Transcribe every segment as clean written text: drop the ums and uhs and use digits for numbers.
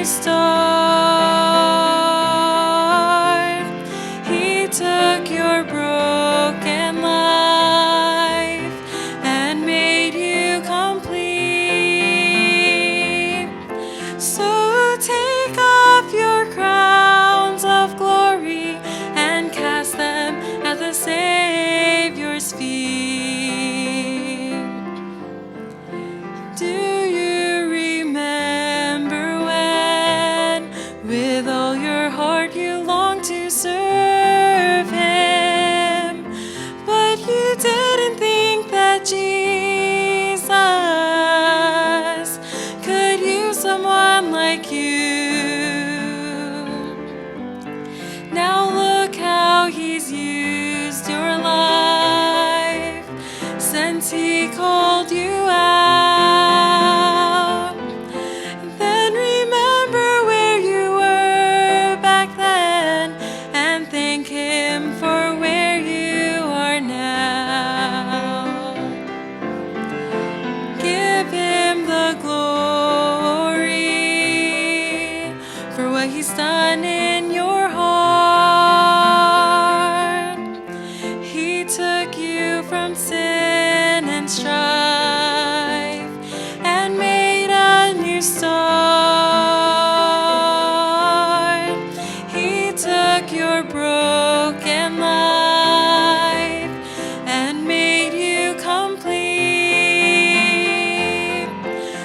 start. He took your broken life and made you complete. So take off your crowns of glory and cast them at the Savior's feet. Do you remember when, with all your heart, you longed to serve Him, but you didn't think that Jesus could use someone like you? Now look how He's used your life since He called you out. Then remember where you were back then and thank Him for where you are now. Give Him the glory for what He's done in your heart. He took you from sin and strife and made a new start. He took your broken life and made you complete.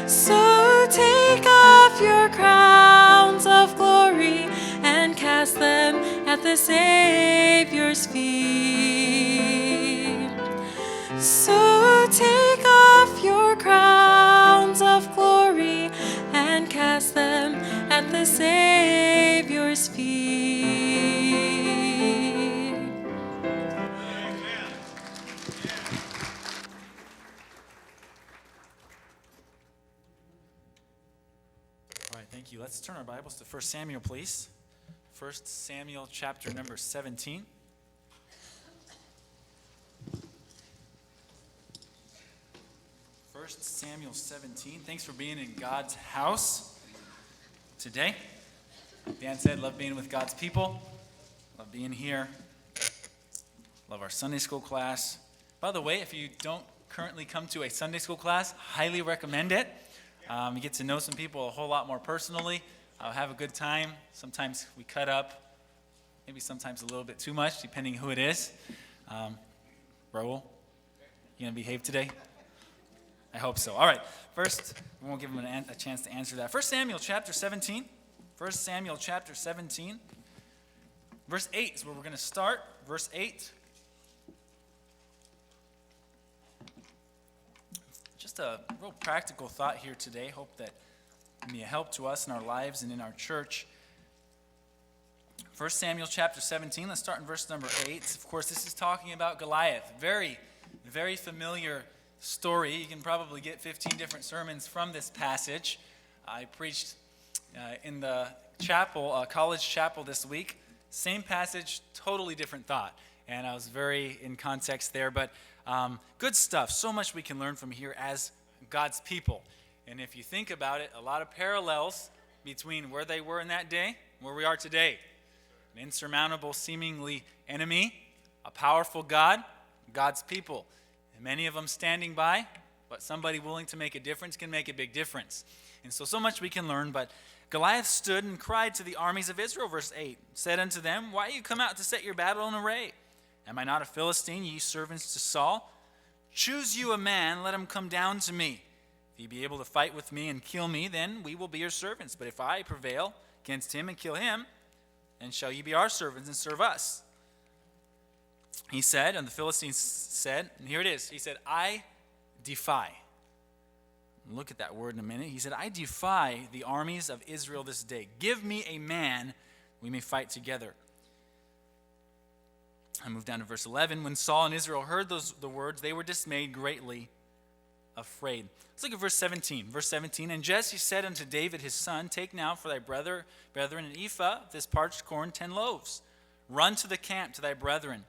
So take off your crowns of glory and cast them at the Savior's feet. So take off your crowns of glory and cast them at the Savior's feet. All right, thank you. Let's turn our Bibles to 1 Samuel, please. 1 Samuel chapter number 17. First Samuel 17. Thanks for being in God's house today. Dan said, love being with God's people. Love being here. Love our Sunday school class. By the way, if you don't currently come to a Sunday school class, highly recommend it. You get to know some people a whole lot more personally. Have a good time. Sometimes we cut up, maybe sometimes a little bit too much, depending who it is. Raul, you gonna behave today? I hope so. All right. First, we won't give him a chance to answer that. 1 Samuel chapter 17. 1 Samuel chapter 17. Verse 8 is where we're going to start. Verse 8. Just a real practical thought here today. Hope that it can be a help to us in our lives and in our church. 1 Samuel chapter 17. Let's start in verse number 8. Of course, this is talking about Goliath. Very, very familiar story. You can probably get 15 different sermons from this passage. I preached in the chapel, college chapel this week. Same passage, totally different thought. And I was very in context there, but good stuff. So much we can learn from here as God's people. And if you think about it, a lot of parallels between where they were in that day and where we are today. An insurmountable, seemingly enemy, a powerful God, God's people. Many of them standing by, but somebody willing to make a difference can make a big difference. And so much we can learn, but Goliath stood and cried to the armies of Israel, verse 8, said unto them, why you come out to set your battle in array? Am I not a Philistine, ye servants to Saul? Choose you a man, let him come down to me. If ye be able to fight with me and kill me, then we will be your servants. But if I prevail against him and kill him, then shall ye be our servants and serve us. He said, and the Philistines said, and here it is, he said, I defy. Look at that word in a minute. He said, I defy the armies of Israel this day. Give me a man, we may fight together. I move down to verse 11. When Saul and Israel heard the words, they were dismayed, greatly afraid. Let's look at verse 17. Verse 17, and Jesse said unto David his son, take now for thy brethren an ephah of this parched corn, 10 loaves. Run to the camp to thy brethren.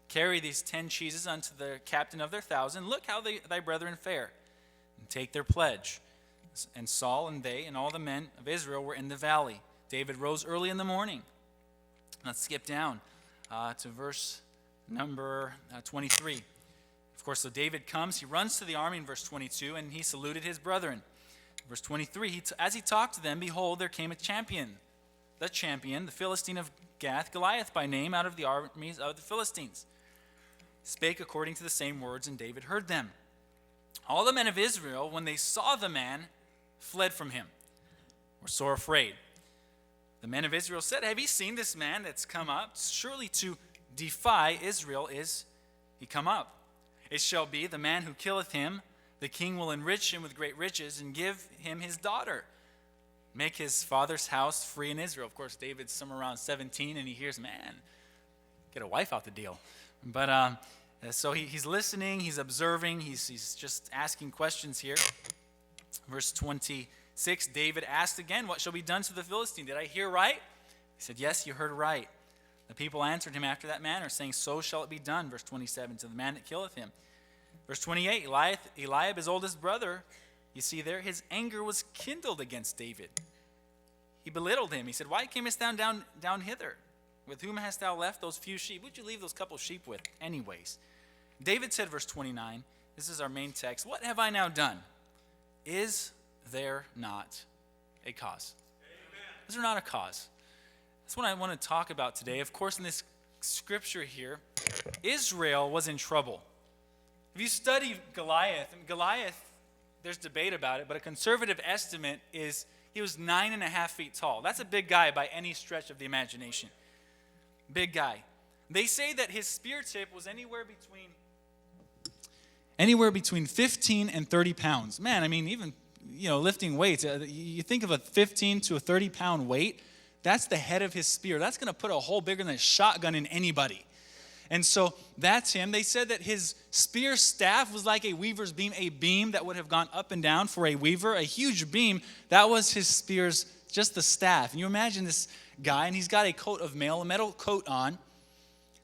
Carry these 10 cheeses unto the captain of their 1,000. Look how thy brethren fare, and take their pledge. And Saul and they and all the men of Israel were in the valley. David rose early in the morning. Let's skip down to verse number 23. Of course, so David comes, he runs to the army in verse 22, and he saluted his brethren. Verse 23, as he talked to them, behold, there came a champion, the Philistine of Gath, Goliath by name, out of the armies of the Philistines. Spake according to the same words, and David heard them. All the men of Israel, when they saw the man, fled from him, were sore afraid. The men of Israel said, have ye seen this man that's come up? Surely to defy Israel is he come up. It shall be, the man who killeth him, the king will enrich him with great riches and give him his daughter. Make his father's house free in Israel. Of course, David's somewhere around 17, and he hears, man, get a wife out the deal. But so he's listening, he's observing, he's just asking questions here. Verse 26, David asked again, what shall be done to the Philistine? Did I hear right? He said, yes, you heard right. The people answered him after that manner, saying, so shall it be done. Verse 27, to the man that killeth him. Verse 28, Eliab, his oldest brother, you see there, his anger was kindled against David. He belittled him. He said, why camest thou down hither? With whom hast thou left those few sheep? Who'd you leave those couple sheep with anyways? David said, verse 29, this is our main text, what have I now done? Is there not a cause? Amen. Is there not a cause? That's what I want to talk about today. Of course, in this scripture here, Israel was in trouble. If you study Goliath, there's debate about it, but a conservative estimate is he was 9.5 feet tall. That's a big guy by any stretch of the imagination. Big guy. They say that his spear tip was anywhere between 15 and 30 pounds. Man, I mean, even lifting weights, you think of a 15 to a 30 pound weight, that's the head of his spear. That's going to put a hole bigger than a shotgun in anybody. And so that's him. They said that his spear staff was like a weaver's beam, a beam that would have gone up and down for a weaver, a huge beam. That was his spear's, just the staff. And you imagine this guy, and he's got a coat of mail, a metal coat on.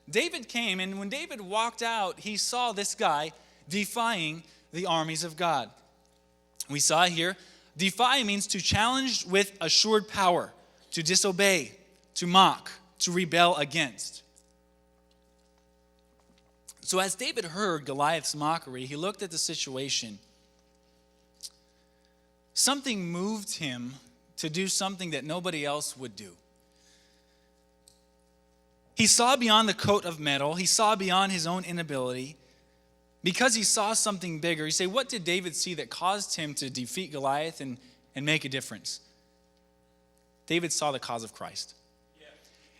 David came, and when David walked out, he saw this guy defying the armies of God. We saw here, defy means to challenge with assured power, to disobey, to mock, to rebel against. So as David heard Goliath's mockery, he looked at the situation. Something moved him to do something that nobody else would do. He saw beyond the coat of metal. He saw beyond his own inability. Because he saw something bigger, you say, what did David see that caused him to defeat Goliath and make a difference? David saw the cause of Christ. Yeah.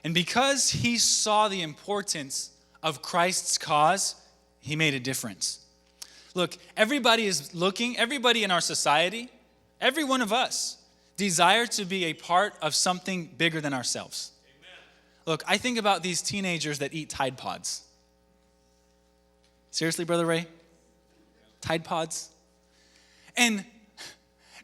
And because he saw the importance of Christ's cause, he made a difference. Look, everybody is looking, everybody in our society, every one of us desire to be a part of something bigger than ourselves. Amen. Look, I think about these teenagers that eat Tide Pods. Seriously, Brother Ray? Tide Pods? And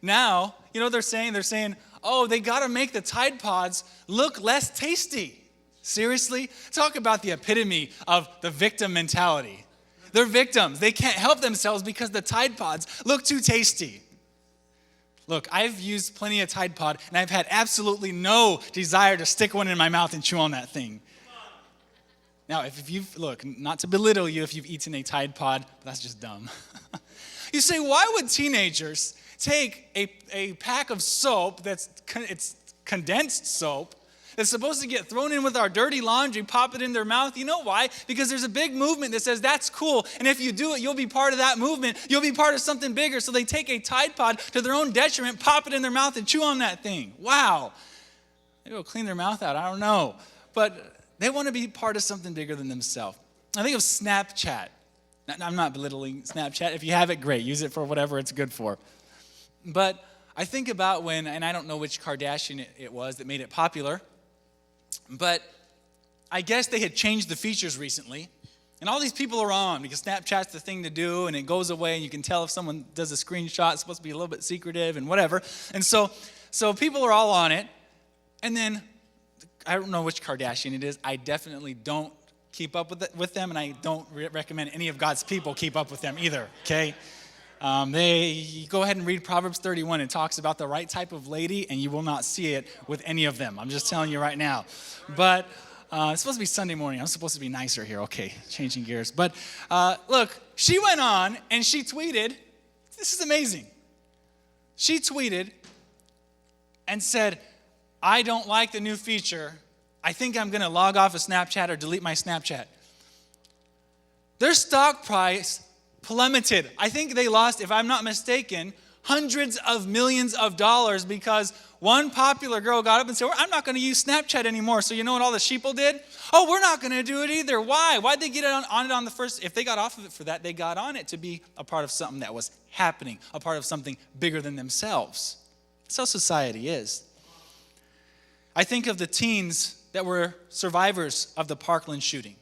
now, they're saying, oh, they got to make the Tide Pods look less tasty. Seriously? Talk about the epitome of the victim mentality. They're victims. They can't help themselves because the Tide Pods look too tasty. Look, I've used plenty of Tide Pod, and I've had absolutely no desire to stick one in my mouth and chew on that thing. Now, if you've, look, not to belittle you if you've eaten a Tide Pod, but that's just dumb. You say, why would teenagers take a pack of soap it's condensed soap, that's supposed to get thrown in with our dirty laundry, pop it in their mouth? You know why? Because there's a big movement that says that's cool, and if you do it, you'll be part of that movement. You'll be part of something bigger. So they take a Tide Pod to their own detriment, pop it in their mouth, and chew on that thing. Wow. Maybe it'll clean their mouth out. I don't know. But they want to be part of something bigger than themselves. I think of Snapchat. Now, I'm not belittling Snapchat. If you have it, great. Use it for whatever it's good for. But I think about when, and I don't know which Kardashian it was that made it popular, but I guess they had changed the features recently. And all these people are on because Snapchat's the thing to do, and it goes away, and you can tell if someone does a screenshot. It's supposed to be a little bit secretive and whatever. And so people are all on it. And then, I don't know which Kardashian it is. I definitely don't keep up with them, and I don't recommend any of God's people keep up with them either, okay? They go ahead and read Proverbs 31. It talks about the right type of lady, and you will not see it with any of them. I'm just telling you right now. But it's supposed to be Sunday morning. I'm supposed to be nicer here. Okay, changing gears. But look, she went on and she tweeted, this is amazing. She tweeted and said, I don't like the new feature. I think I'm going to log off of Snapchat or delete my Snapchat. Their stock price plummeted. I think they lost, if I'm not mistaken, hundreds of millions of dollars because one popular girl got up and said, I'm not going to use Snapchat anymore. So you know what all the sheeple did? Oh, we're not going to do it either. Why? Why'd they get on it on the first? If they got off of it for that, they got on it to be a part of something that was happening, a part of something bigger than themselves. That's how society is. I think of the teens that were survivors of the Parkland shooting.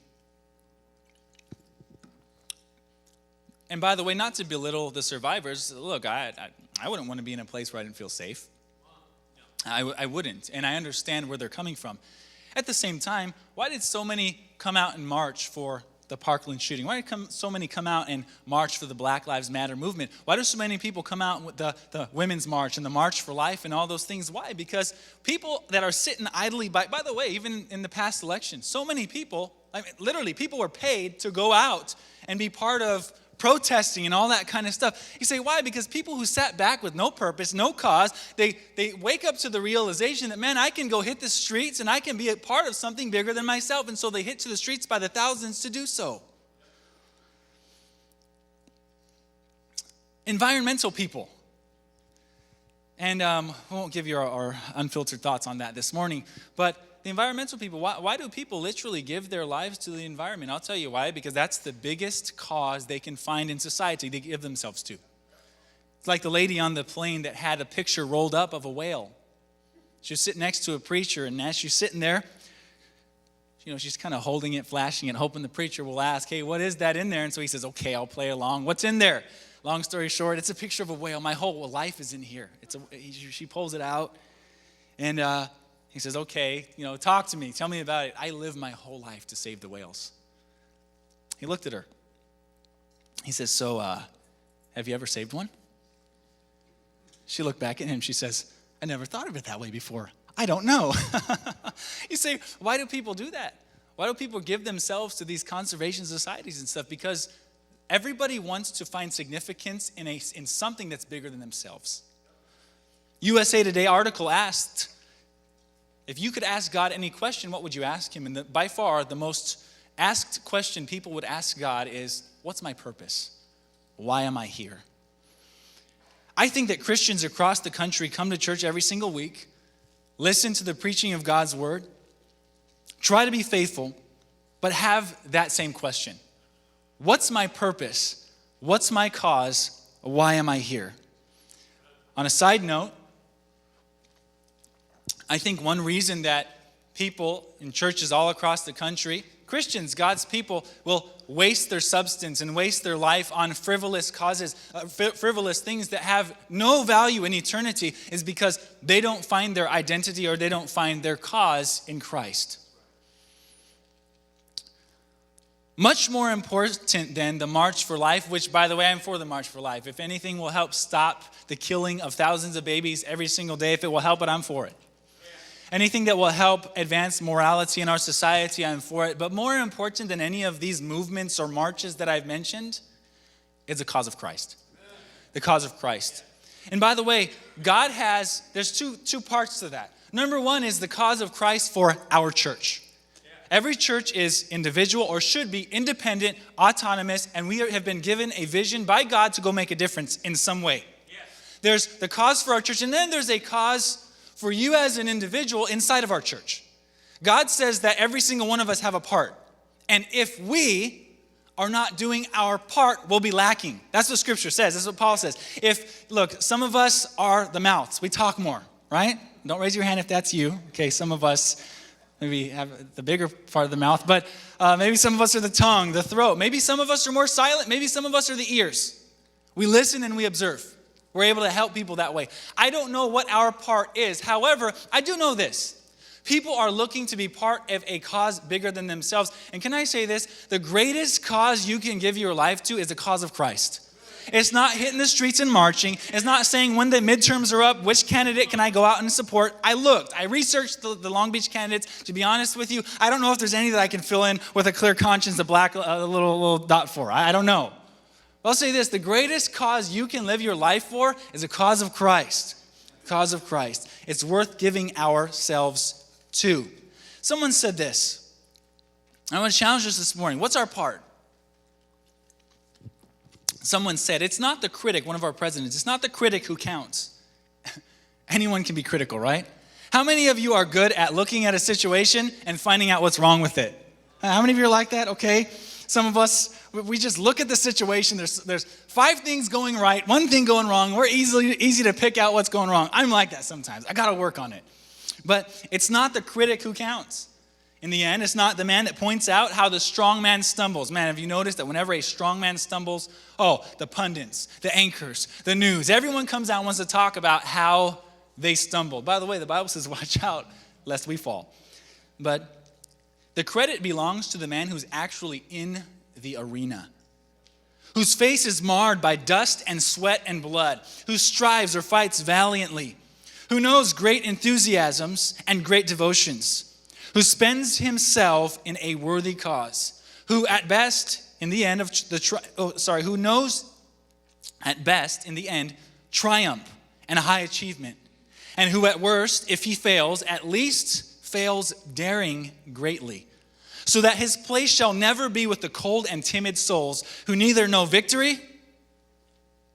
And by the way, not to belittle the survivors, look, I wouldn't want to be in a place where I didn't feel safe. I wouldn't, and I understand where they're coming from. At the same time, why did so many come out and march for the Parkland shooting? Why did so many come out and march for the Black Lives Matter movement? Why do so many people come out with the Women's March and the March for Life and all those things? Why? Because people that are sitting idly by the way, even in the past election, so many people, literally people were paid to go out and be part of protesting and all that kind of stuff. You say, why? Because people who sat back with no purpose, no cause, they wake up to the realization that, man, I can go hit the streets and I can be a part of something bigger than myself. And so they hit to the streets by the thousands to do so. Environmental people. And we won't give you our unfiltered thoughts on that this morning, but the environmental people, why do people literally give their lives to the environment? I'll tell you why, because that's the biggest cause they can find in society to give themselves to. It's like the lady on the plane that had a picture rolled up of a whale. She was sitting next to a preacher, and as she's sitting there, she's kind of holding it, flashing it, hoping the preacher will ask, hey, what is that in there? And so he says, okay, I'll play along. What's in there? Long story short, it's a picture of a whale. My whole life is in here. She pulls it out, and he says, okay, talk to me. Tell me about it. I live my whole life to save the whales. He looked at her. He says, so have you ever saved one? She looked back at him. She says, I never thought of it that way before. I don't know. You say, why do people do that? Why do people give themselves to these conservation societies and stuff? Because everybody wants to find significance in something that's bigger than themselves. USA Today article asked, if you could ask God any question, what would you ask him? And by far, the most asked question people would ask God is, what's my purpose? Why am I here? I think that Christians across the country come to church every single week, listen to the preaching of God's word, try to be faithful, but have that same question. What's my purpose? What's my cause? Why am I here? On a side note, I think one reason that people in churches all across the country, Christians, God's people, will waste their substance and waste their life on frivolous causes, frivolous things that have no value in eternity is because they don't find their identity or they don't find their cause in Christ. Much more important than the March for Life, which, by the way, I'm for the March for Life. If anything will help stop the killing of thousands of babies every single day, if it will help it, I'm for it. Anything that will help advance morality in our society, I'm for it. But more important than any of these movements or marches that I've mentioned is the cause of Christ. The cause of Christ. And by the way, there's two parts to that. Number one is the cause of Christ for our church. Every church is individual or should be independent, autonomous, and we have been given a vision by God to go make a difference in some way. There's the cause for our church, and then there's a cause for you as an individual inside of our church. God says that every single one of us have a part. And if we are not doing our part, we'll be lacking. That's what Scripture says. That's what Paul says. Look, some of us are the mouths. We talk more, right? Don't raise your hand if that's you. Okay, some of us maybe have the bigger part of the mouth. But maybe some of us are the tongue, the throat. Maybe some of us are more silent. Maybe some of us are the ears. We listen and we observe. We're able to help people that way. I don't know what our part is. However, I do know this. People are looking to be part of a cause bigger than themselves. And can I say this? The greatest cause you can give your life to is the cause of Christ. It's not hitting the streets and marching. It's not saying when the midterms are up, which candidate can I go out and support. I looked. I researched the Long Beach candidates. To be honest with you, I don't know if there's any that I can fill in with a clear conscience, a black little dot for. I don't know. I'll say this. The greatest cause you can live your life for is a cause of Christ. Cause of Christ. It's worth giving ourselves to. Someone said this. I want to challenge us this morning. What's our part? Someone said, it's not the critic, one of our presidents, it's not the critic who counts. Anyone can be critical, right? How many of you are good at looking at a situation and finding out what's wrong with it? How many of you are like that? Okay. Some of us, we just look at the situation. There's 5 things going right, 1 thing going wrong. We're easy to pick out what's going wrong. I'm like that sometimes. I got to work on it. But it's not the critic who counts. In the end, it's not the man that points out how the strong man stumbles. Man, have you noticed that whenever a strong man stumbles, the pundits, the anchors, the news, everyone comes out and wants to talk about how they stumbled. By the way, the Bible says, watch out lest we fall. But the credit belongs to the man who's actually in the arena, whose face is marred by dust and sweat and blood, who strives or fights valiantly, who knows great enthusiasms and great devotions, who spends himself in a worthy cause, who at best in the end who knows at best in the end triumph and a high achievement, and who at worst, if he fails, at least fails daring greatly, so that his place shall never be with the cold and timid souls who neither know victory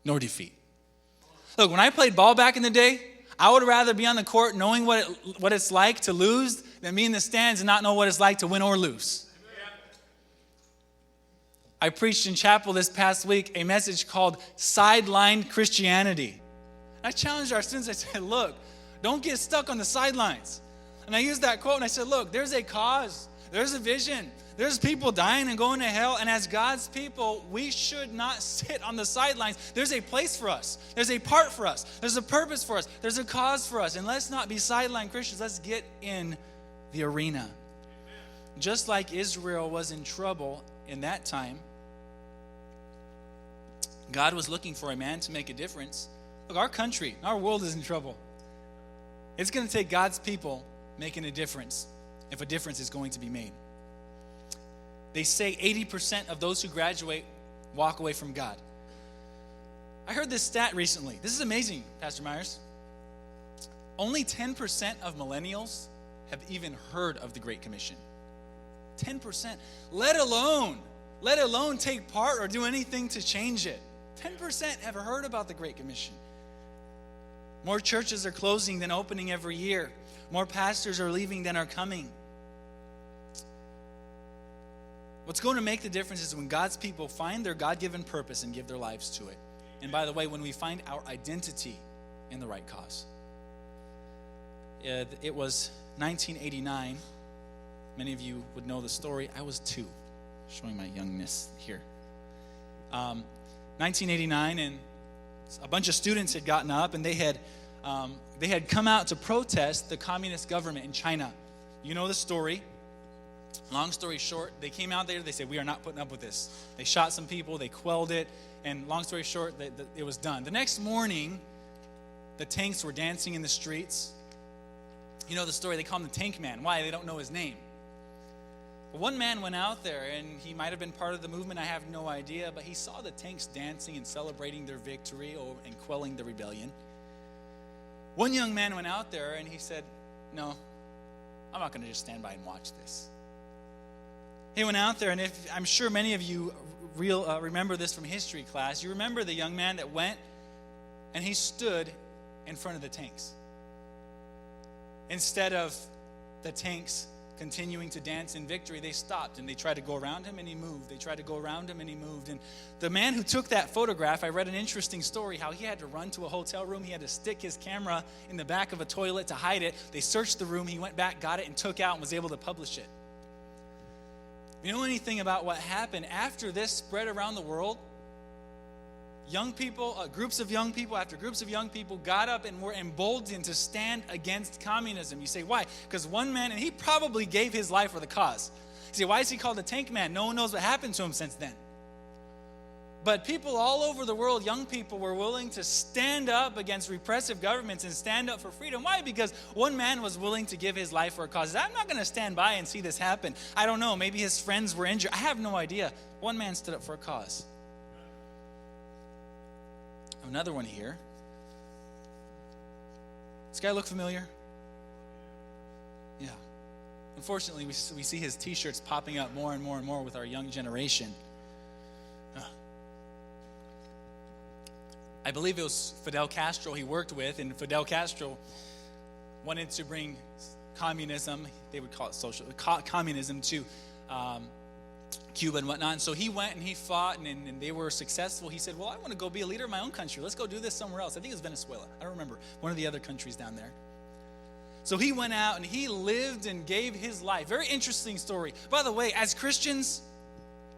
nor defeat. Look, when I played ball back in the day, I would rather be on the court knowing what it's like to lose than be in the stands and not know what it's like to win or lose. I preached in chapel this past week a message called Sidelined Christianity. I challenged our students. I said, look, don't get stuck on the sidelines. And I used that quote and I said, look, there's a cause, there's a vision, there's people dying and going to hell. And as God's people, we should not sit on the sidelines. There's a place for us. There's a part for us. There's a purpose for us. There's a cause for us. And let's not be sideline Christians. Let's get in the arena. Amen. Just like Israel was in trouble in that time, God was looking for a man to make a difference. Look, our country, our world is in trouble. It's going to take God's people making a difference if a difference is going to be made. They say 80% of those who graduate walk away from God. I heard this stat recently. This is amazing, Pastor Myers. Only 10% of millennials have even heard of the Great Commission. 10%. Let alone take part or do anything to change it. 10% have heard about the Great Commission. More churches are closing than opening every year. More pastors are leaving than are coming. What's going to make the difference is when God's people find their God-given purpose and give their lives to it. And by the way, when we find our identity in the right cause. It was 1989. Many of you would know the story. I was 2, showing my youngness here. 1989, and a bunch of students had gotten up, and they had come out to protest the communist government in China. You know the story. Long story short, they came out there, they said, we are not putting up with this. They shot some people, they quelled it, and long story short, it was done. The next morning, the tanks were dancing in the streets. You know the story, they call him the Tank Man. Why? They don't know his name. But one man went out there, and he might have been part of the movement, I have no idea, but he saw the tanks dancing and celebrating their victory and quelling the rebellion. One young man went out there, and he said, no, I'm not going to just stand by and watch this. He went out there, and I'm sure many of you remember this from history class. You remember the young man that went, and he stood in front of the tanks. Instead of the tanks continuing to dance in victory, they stopped, and they tried to go around him, and he moved. They tried to go around him, and he moved. And the man who took that photograph, I read an interesting story, how he had to run to a hotel room. He had to stick his camera in the back of a toilet to hide it. They searched the room. He went back, got it, and took out and was able to publish it. You know anything about what happened after this spread around the world? Young people, groups of young people after groups of young people got up and were emboldened to stand against communism. You say, why? Because one man, and he probably gave his life for the cause. You say, why is he called the Tank Man? No one knows what happened to him since then. But people all over the world, young people, were willing to stand up against repressive governments and stand up for freedom. Why? Because one man was willing to give his life for a cause. I'm not going to stand by and see this happen. I don't know. Maybe his friends were injured. I have no idea. One man stood up for a cause. Another one here. This guy look familiar? Yeah. Unfortunately, we see his t-shirts popping up more and more and more with our young generation. I believe it was Fidel Castro he worked with, and Fidel Castro wanted to bring communism, they would call it communism, to Cuba and whatnot. And so he went and he fought, and they were successful. He said, well, I want to go be a leader of my own country. Let's go do this somewhere else. I think it was Venezuela. I don't remember. One of the other countries down there. So he went out and he lived and gave his life. Very interesting story. By the way, as Christians,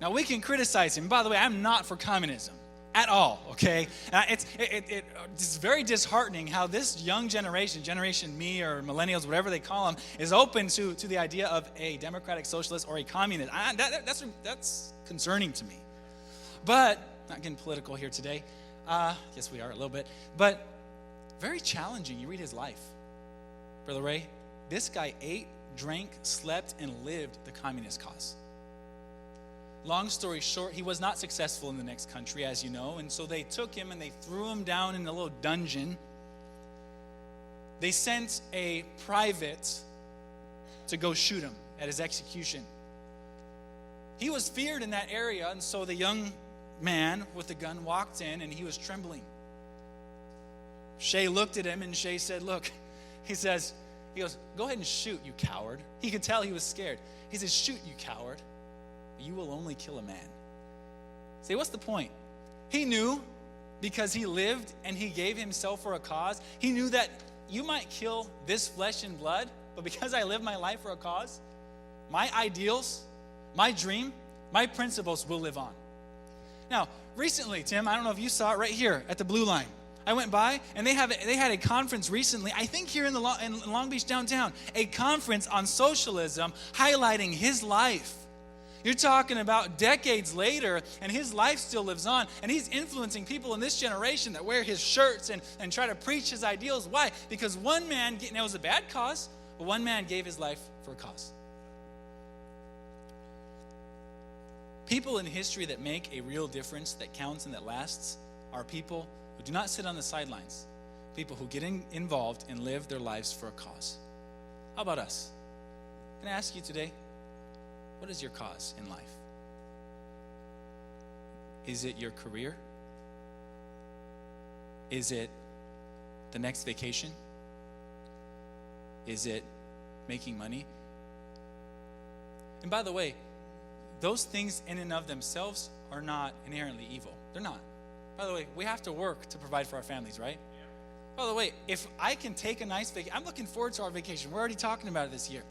now we can criticize him. By the way, I'm not for communism at all, okay? It's very disheartening how this young generation me or millennials, whatever they call them, is open to the idea of a democratic socialist or a communist. That's concerning to me. But, not getting political here today. Yes, we are a little bit. But very challenging. You read his life. Brother Ray, this guy ate, drank, slept, and lived the communist cause. Long story short, he was not successful in the next country, as you know, and so they took him and they threw him down in a little dungeon. They sent a private to go shoot him at his execution. He was feared in that area, and so the young man with the gun walked in, and he was trembling. Shay looked at him, and Shay said, look, he goes, go ahead and shoot, you coward. He could tell he was scared. He says, shoot, you coward. You will only kill a man. See, what's the point? He knew, because he lived and he gave himself for a cause, he knew that you might kill this flesh and blood, but because I live my life for a cause, my ideals, my dream, my principles will live on. Now, recently, Tim, I don't know if you saw it right here at the Blue Line. I went by, and they had a conference recently, I think here in Long Beach downtown, a conference on socialism highlighting his life. You're talking about decades later, and his life still lives on, and he's influencing people in this generation that wear his shirts and try to preach his ideals. Why? Because one man, and it was a bad cause, but one man gave his life for a cause. People in history that make a real difference, that counts and that lasts, are people who do not sit on the sidelines, people who get involved and live their lives for a cause. How about us? Can I ask you today, what is your cause in life? Is it your career? Is it the next vacation? Is it making money? And by the way, those things in and of themselves are not inherently evil. They're not. By the way, we have to work to provide for our families, right? By the way, if I can take a nice vacation, I'm looking forward to our vacation. We're already talking about it this year.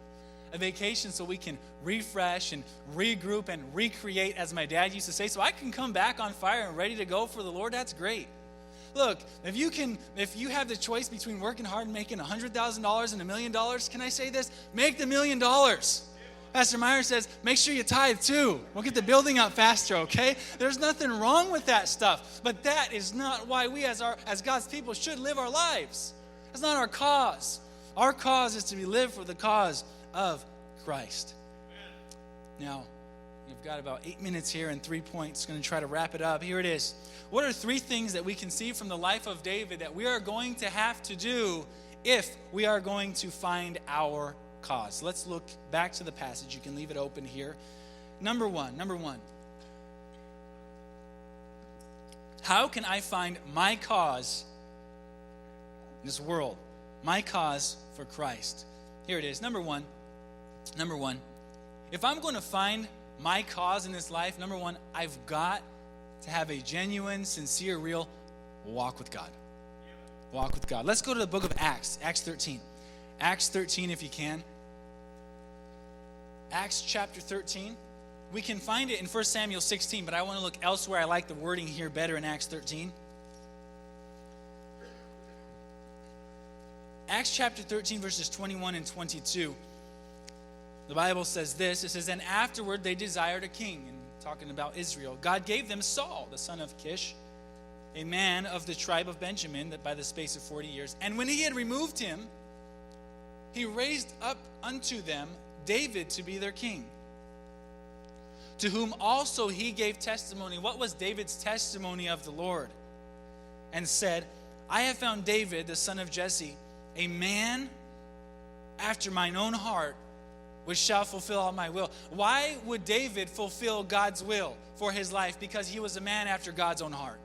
A vacation so we can refresh and regroup and recreate, as my dad used to say, so I can come back on fire and ready to go for the Lord. That's great. Look, if you have the choice between working hard and making $100,000 and $1 million, can I say this? Make the $1 million. Pastor Meyer says, make sure you tithe too. We'll get the building up faster, okay? There's nothing wrong with that stuff, but that is not why we as God's people should live our lives. That's not our cause. Our cause is to be lived for the cause of Christ. Now, we've got about 8 minutes here and 3 points. Going to try to wrap it up. Here it is. What are 3 things that we can see from the life of David that we are going to have to do if we are going to find our cause? Let's look back to the passage. You can leave it open here. Number one. How can I find my cause in this world? My cause for Christ. Here it is. Number one, if I'm going to find my cause in this life, number one, I've got to have a genuine, sincere, real walk with God. Walk with God. Let's go to the book of Acts, Acts 13. Acts 13, if you can. Acts chapter 13. We can find it in 1 Samuel 16, but I want to look elsewhere. I like the wording here better in Acts 13. Acts chapter 13, verses 21 and 22. The Bible says this. It says, and afterward they desired a king. And talking about Israel, God gave them Saul, the son of Kish, a man of the tribe of Benjamin, that by the space of 40 years. And when he had removed him, he raised up unto them David to be their king, to whom also he gave testimony. What was David's testimony of the Lord? And said, I have found David, the son of Jesse, a man after mine own heart, which shall fulfill all my will. Why would David fulfill God's will for his life? Because he was a man after God's own heart.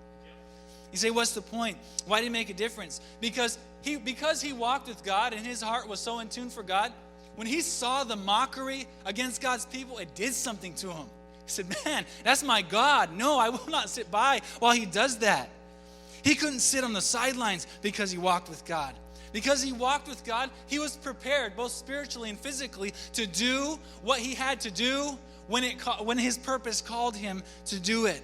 You say, what's the point? Why did he make a difference? Because he walked with God and his heart was so in tune for God, when he saw the mockery against God's people, it did something to him. He said, man, that's my God. No, I will not sit by while he does that. He couldn't sit on the sidelines because he walked with God. Because he walked with God, he was prepared, both spiritually and physically, to do what he had to do when his purpose called him to do it.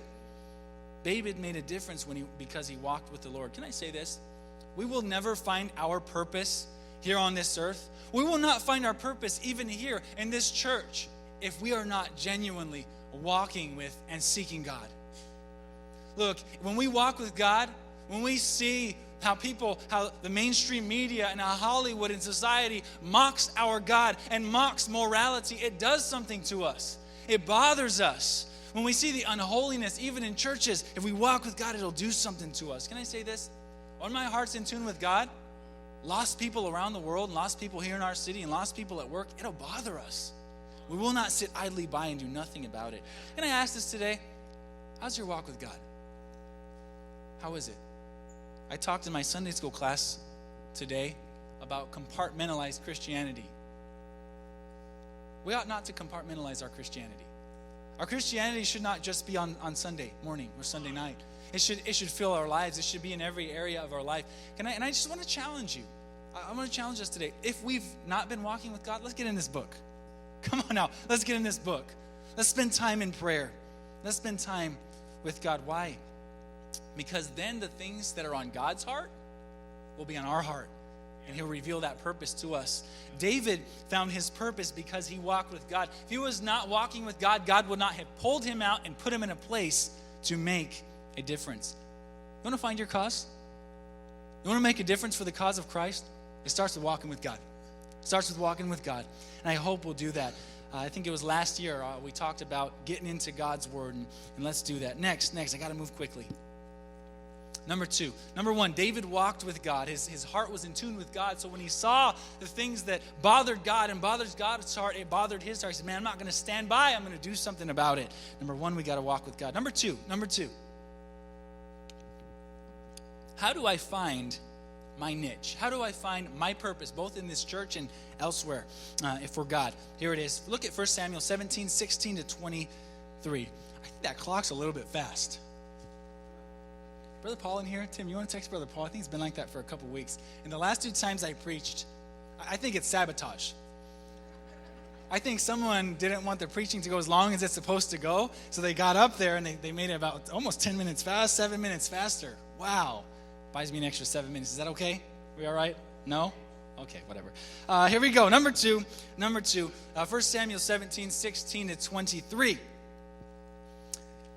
David made a difference because he walked with the Lord. Can I say this? We will never find our purpose here on this earth. We will not find our purpose even here in this church if we are not genuinely walking with and seeking God. Look, when we walk with God, when we see how the mainstream media and how Hollywood and society mocks our God and mocks morality, it does something to us. It bothers us. When we see the unholiness, even in churches, if we walk with God, it'll do something to us. Can I say this? When my heart's in tune with God, lost people around the world, and lost people here in our city, and lost people at work, it'll bother us. We will not sit idly by and do nothing about it. Can I ask this today? How's your walk with God? How is it? I talked in my Sunday school class today about compartmentalized Christianity. We ought not to compartmentalize our Christianity. Our Christianity should not just be on Sunday morning or Sunday night. It should fill our lives. It should be in every area of our life. And I just want to challenge you. I want to challenge us today. If we've not been walking with God, let's get in this book. Come on now. Let's get in this book. Let's spend time in prayer. Let's spend time with God. Why? Because then the things that are on God's heart will be on our heart. And he'll reveal that purpose to us. David found his purpose because he walked with God. If he was not walking with God, God would not have pulled him out and put him in a place to make a difference. You want to find your cause? You want to make a difference for the cause of Christ? It starts with walking with God. It starts with walking with God. And I hope we'll do that. I think it was last year we talked about getting into God's word, and let's do that. Next, I got to move quickly. Number one, David walked with God. His heart was in tune with God. So when he saw the things that bothered God and bothers God's heart, it bothered his heart. He said, man, I'm not going to stand by. I'm going to do something about it. Number one, we got to walk with God. Number two, how do I find my niche? How do I find my purpose, both in this church and elsewhere, if we're God? Here it is. Look at 1 Samuel 17, 16 to 23. I think that clock's a little bit fast. Brother Paul in here? Tim, you want to text Brother Paul? I think it's been like that for a couple weeks. And the last 2 times I preached, I think it's sabotage. I think someone didn't want their preaching to go as long as it's supposed to go, so they got up there and they made it about almost 10 minutes fast, 7 minutes faster. Wow. Buys me an extra 7 minutes. Is that okay? We all right? No? Okay, whatever. Here we go. Number two. 1 Samuel 17, 16 to 23.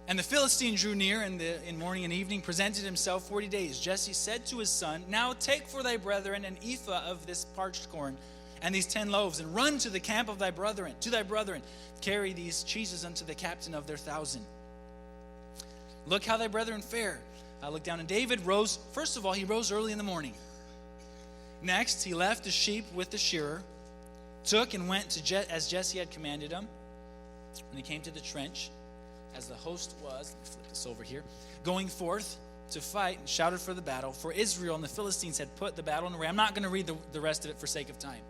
And the Philistine drew near in morning and evening, presented himself 40 days. Jesse said to his son, now take for thy brethren an ephah of this parched corn, and these 10 loaves, and run to the camp of thy brethren, carry these cheeses unto the captain of their 1,000. Look how thy brethren fare. Look down, and David rose. First of all, he rose early in the morning. Next, he left the sheep with the shearer, took and went as Jesse had commanded him. When he came to the trench, as the host was, let me flip this over here, going forth to fight, and shouted for the battle, for Israel and the Philistines had put the battle in array. I'm not going to read the rest of it for sake of time.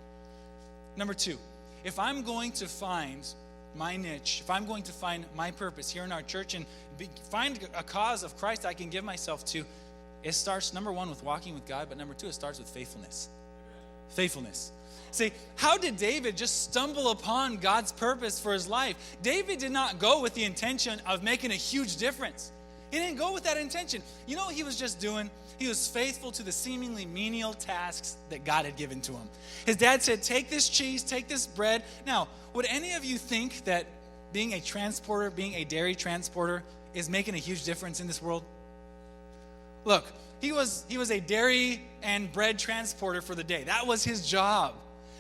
Number two, if I'm going to find my niche, if I'm going to find my purpose here in our church and find a cause of Christ I can give myself to, it starts, number one, with walking with God, but number two, it starts with faithfulness. Faithfulness. See, how did David just stumble upon God's purpose for his life? David did not go with the intention of making a huge difference. He didn't go with that intention. You know what he was just doing? He was faithful to the seemingly menial tasks that God had given to him. His dad said, take this cheese, take this bread. Now, would any of you think that being a transporter, being a dairy transporter is making a huge difference in this world? Look, he was a dairy and bread transporter for the day. That was his job.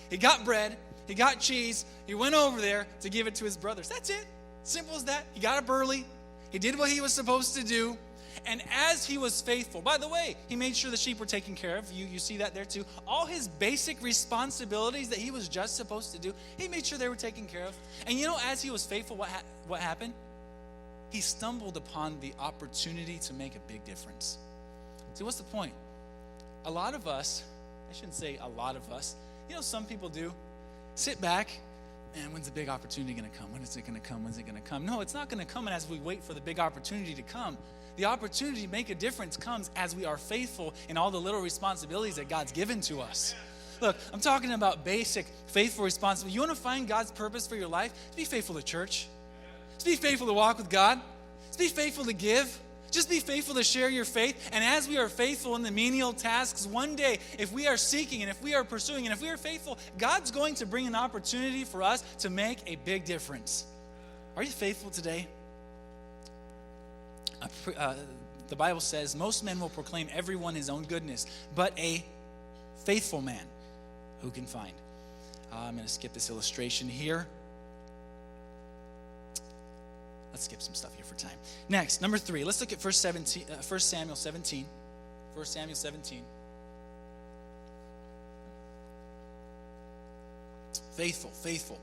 He got bread, he got cheese, he went over there to give it to his brothers. That's it. Simple as that. He got up early. He did what he was supposed to do. And as he was faithful, by the way, he made sure the sheep were taken care of. You see that there too. All his basic responsibilities that he was just supposed to do, he made sure they were taken care of. And you know, as he was faithful, what happened? He stumbled upon the opportunity to make a big difference. See, what's the point? A lot of us, I shouldn't say a lot of us, you know, some people do, sit back, man, when's the big opportunity going to come? When is it going to come? When's it going to come? No, it's not going to come as we wait for the big opportunity to come. The opportunity to make a difference comes as we are faithful in all the little responsibilities that God's given to us. Look, I'm talking about basic, faithful responsibility. You want to find God's purpose for your life? Just be faithful to church. Just be faithful to walk with God. Just be faithful to give. Just be faithful to share your faith. And as we are faithful in the menial tasks, one day, if we are seeking and if we are pursuing and if we are faithful, God's going to bring an opportunity for us to make a big difference. Are you faithful today? The Bible says, most men will proclaim everyone his own goodness, but a faithful man who can find? I'm going to skip this illustration here. Let's skip some stuff here for time. Next, number 3, let's look at 1 Samuel 17. 1 Samuel 17. Faithful.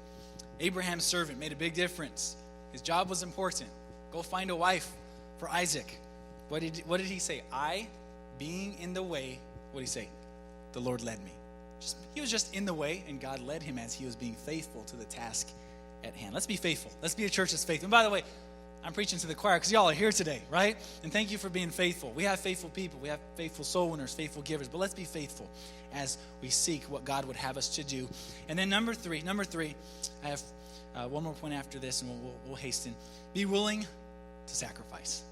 Abraham's servant made a big difference. His job was important. Go find a wife for Isaac. What did he say? I, being in the way, what did he say? The Lord led me. He was just in the way, and God led him as he was being faithful to the task at hand. Let's be faithful. Let's be a church that's faithful. And by the way, I'm preaching to the choir because y'all are here today, right? And thank you for being faithful. We have faithful people. We have faithful soul winners, faithful givers. But let's be faithful as we seek what God would have us to do. And then number three, I have one more point after this, and we'll hasten. Be willing to sacrifice.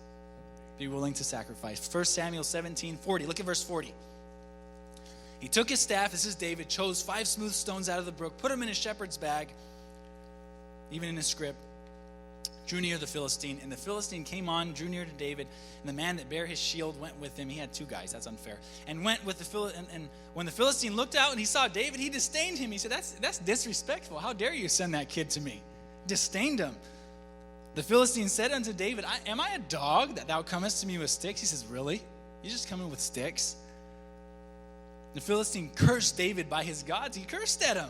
Be willing to sacrifice. 1 Samuel 17:40. Look at verse 40. He took his staff, this is David, chose 5 smooth stones out of the brook, put them in a shepherd's bag, even in his scrip, drew near the Philistine, and the Philistine came on, drew near to David, and the man that bare his shield went with him. He had 2 guys, that's unfair. And went with and when the Philistine looked out and he saw David, he disdained him. He said, that's disrespectful. How dare you send that kid to me? Disdained him. The Philistine said unto David, am I a dog that thou comest to me with sticks? He says, really? You just come in with sticks? The Philistine cursed David by his gods. He cursed at him.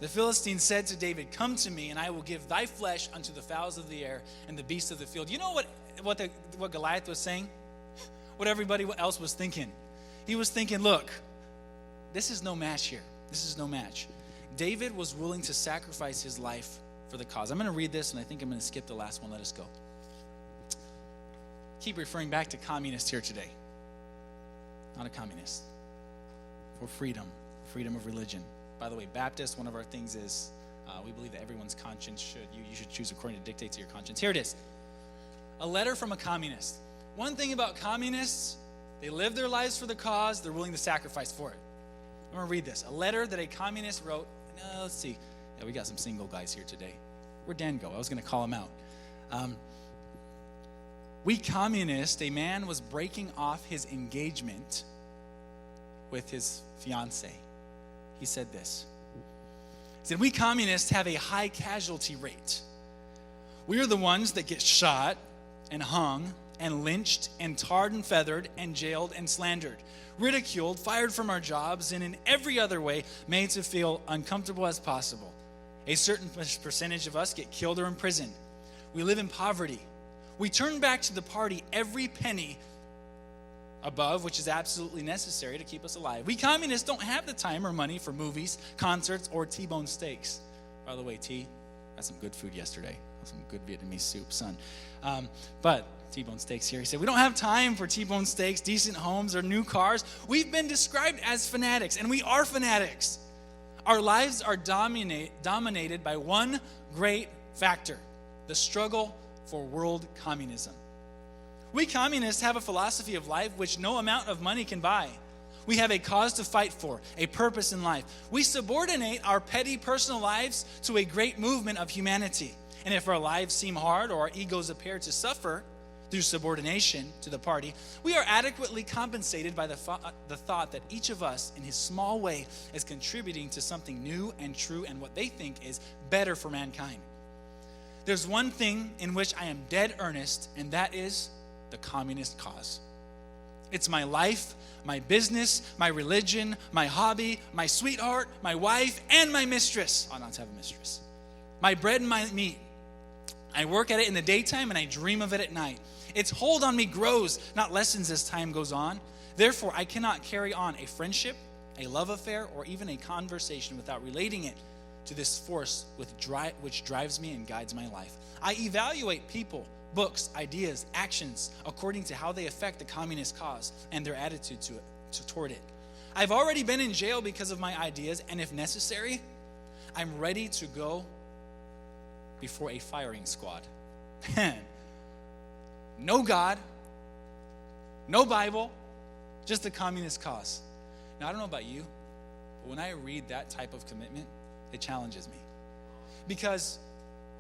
The Philistine said to David, come to me, and I will give thy flesh unto the fowls of the air and the beasts of the field. You know what Goliath was saying? What everybody else was thinking. He was thinking, look, this is no match here. This is no match. David was willing to sacrifice his life for the cause. I'm going to read this, and I think I'm going to skip the last one. Let us go. Keep referring back to communist here today. Not a communist. For freedom of religion. By the way, Baptist, one of our things is we believe that everyone's conscience you should choose according to dictates of your conscience. Here it is. A letter from a communist. One thing about communists, they live their lives for the cause, they're willing to sacrifice for it. I'm going to read this. A letter that a communist wrote. Let's see. Yeah, we got some single guys here today. Where'd Dan go? I was going to call him out. We communists, a man was breaking off his engagement with his fiancée. He said this. He said, we communists have a high casualty rate. We are the ones that get shot and hung and lynched and tarred and feathered and jailed and slandered, ridiculed, fired from our jobs, and in every other way made to feel uncomfortable as possible. A certain percentage of us get killed or imprisoned. We live in poverty. We turn back to the party every penny above, which is absolutely necessary to keep us alive. We communists don't have the time or money for movies, concerts, or T-bone steaks. By the way, had some good food yesterday. Some good Vietnamese soup, son. But T-bone steaks here. He said, we don't have time for T-bone steaks, decent homes, or new cars. We've been described as fanatics, and we are fanatics. Our lives are dominated by one great factor, the struggle for world communism. We communists have a philosophy of life which no amount of money can buy. We have a cause to fight for, a purpose in life. We subordinate our petty personal lives to a great movement of humanity. And if our lives seem hard or our egos appear to suffer through subordination to the party, we are adequately compensated by the thought that each of us, in his small way, is contributing to something new and true and what they think is better for mankind. There's one thing in which I am dead earnest, and that is the communist cause. It's my life, my business, my religion, my hobby, my sweetheart, my wife, and my mistress. I ought not to have a mistress. My bread and my meat. I work at it in the daytime and I dream of it at night. Its hold on me grows, not lessens as time goes on. Therefore, I cannot carry on a friendship, a love affair, or even a conversation without relating it to this force which drives me and guides my life. I evaluate people, books, ideas, actions according to how they affect the communist cause and their attitude toward it. I've already been in jail because of my ideas, and if necessary, I'm ready to go before a firing squad. No God, no Bible, just the communist cause. Now, I don't know about you, but when I read that type of commitment, it challenges me. Because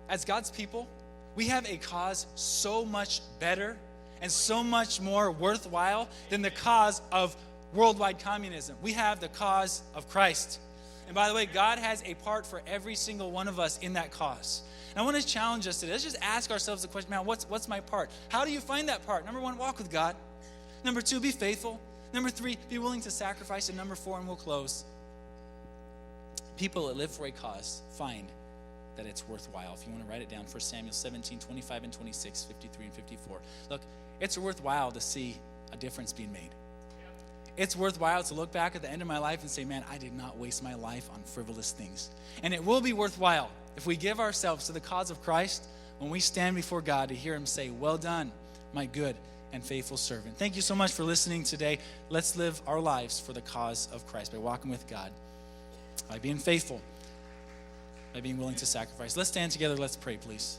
as God's people, we have a cause so much better and so much more worthwhile than the cause of worldwide communism. We have the cause of Christ. And by the way, God has a part for every single one of us in that cause. And I want to challenge us today. Let's just ask ourselves the question, man, what's my part? How do you find that part? Number 1, walk with God. Number 2, be faithful. Number 3, be willing to sacrifice. And number 4, and we'll close, people that live for a cause find that it's worthwhile. If you want to write it down, 1 Samuel 17, 25 and 26, 53 and 54. Look, it's worthwhile to see a difference being made. It's worthwhile to look back at the end of my life and say, man, I did not waste my life on frivolous things. And it will be worthwhile if we give ourselves to the cause of Christ when we stand before God to hear him say, well done, my good and faithful servant. Thank you so much for listening today. Let's live our lives for the cause of Christ by walking with God, by being faithful, by being willing to sacrifice. Let's stand together. Let's pray, please.